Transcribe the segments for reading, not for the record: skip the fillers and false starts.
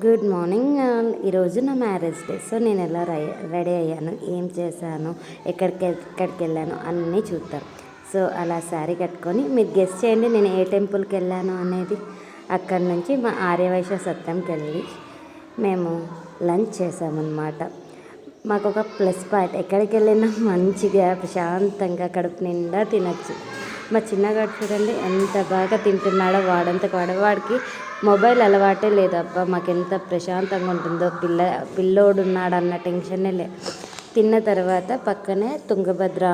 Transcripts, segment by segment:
Good morning ఈరోజు నా marriage day. So నేను ఎలా రెడీ అయ్యాను, ఏం చేశాను, ఎక్కడికి వెళ్ళాను అన్నీ చూద్దాం. సో అలా శారీ కట్టుకొని మీరు గెస్ట్ చేయండి నేను ఏ టెంపుల్కి వెళ్ళాను అనేది. అక్కడి నుంచి మా ఆర్యవైశ్య సత్రంకి వెళ్ళి మేము లంచ్ చేసామన్నమాట. మాకు ఒక ప్లస్ పాయింట్, ఎక్కడికి వెళ్ళినా మంచిగా ప్రశాంతంగా కడుపు నిండా తినచ్చు. మా చిన్నగాడు చూడండి ఎంత బాగా తింటున్నాడో, వాడికి మొబైల్ అలవాటే లేదు. అబ్బా మాకు ఎంత ప్రశాంతంగా ఉంటుందో, పిల్లోడు ఉన్నాడు అన్న టెన్షనే లే. తిన్న తర్వాత పక్కనే తుంగభద్ర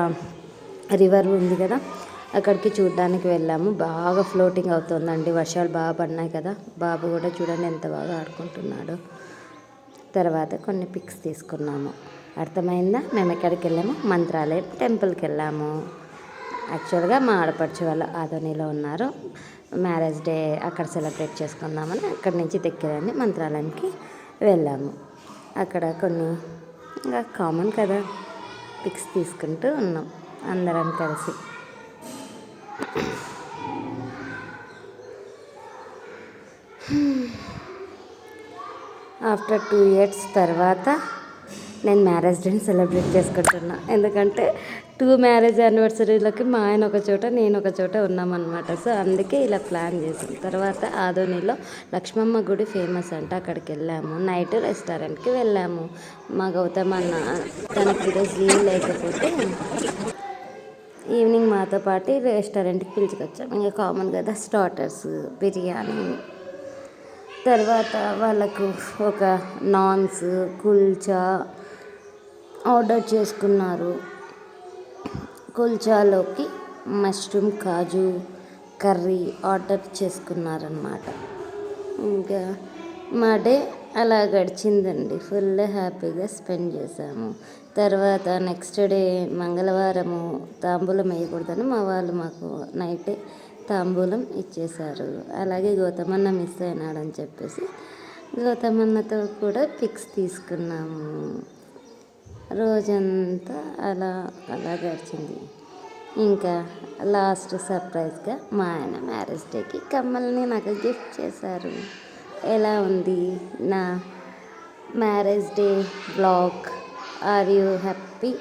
రివర్ ఉంది కదా, అక్కడికి చూడడానికి వెళ్ళాము. బాగా ఫ్లోటింగ్ అవుతుందండి, వర్షాలు బాగా పడినాయి కదా. బాబు కూడా చూడండి ఎంత బాగా ఆడుకుంటున్నాడు. తర్వాత కొన్ని పిక్స్ తీసుకున్నాము. అర్థమైందా? మేము ఎక్కడికి వెళ్ళాము? మంత్రాలయం టెంపుల్కి వెళ్ళాము. యాక్చువల్గా మా ఆడపడుచు వాళ్ళు ఆదోనిలో ఉన్నారు. మ్యారేజ్ డే అక్కడ సెలబ్రేట్ చేసుకుందామని అక్కడి నుంచి దగ్గరని మంత్రాలయంకి వెళ్ళాము. అక్కడ కొన్ని ఇంకా కామన్ కదా, పిక్స్ తీసుకుంటూ ఉన్నాం అందరం కలిసి. ఆఫ్టర్ 2 years తర్వాత నేను మ్యారేజ్ డేని సెలబ్రేట్ చేసుకుంటున్నా. ఎందుకంటే 2 మ్యారేజ్ యానివర్సరీలకి మా ఆయన ఒక చోట, నేను ఒక చోట ఉన్నామన్నమాట. సో అందుకే ఇలా ప్లాన్ చేసాం. తర్వాత ఆదోనిలో లక్ష్మమ్మ గుడి ఫేమస్ అంట, అక్కడికి వెళ్ళాము. నైట్ రెస్టారెంట్కి వెళ్ళాము. మా గౌతమ్ అన్న తనకి ఈరోజు లీవ్ లేకపోతే ఈవినింగ్ మాతో పాటు రెస్టారెంట్కి పిలుచుకొచ్చాము. ఇంకా కామన్ కదా, స్టార్టర్స్, బిర్యానీ. తర్వాత వాళ్ళకు ఒక నాన్స్, కుల్చా ఆర్డర్ చేసుకున్నారు. కుల్చాలోకి మష్రూమ్ కాజు కర్రీ ఆర్డర్ చేసుకున్నారనమాట. ఇంకా మా డే అలా గడిచిందండి. ఫుల్ హ్యాపీగా స్పెండ్ చేసాము. తర్వాత నెక్స్ట్ డే మంగళవారము తాంబూలం వేయకూడదని మా వాళ్ళు మాకు నైటే తాంబూలం ఇచ్చేశారు. అలాగే గౌతమన్న మిస్ అయినాడని చెప్పేసి గౌతమన్నతో కూడా పిక్స్ తీసుకున్నాము. రోజంతా అలా అలా గడిచింది. ఇంకా లాస్ట్ సర్ప్రైజ్గా మా ఆయన మ్యారేజ్ డేకి కమ్మల్ని నాకు గిఫ్ట్ చేశారు. ఎలా ఉంది నా marriage day blog? Are you happy?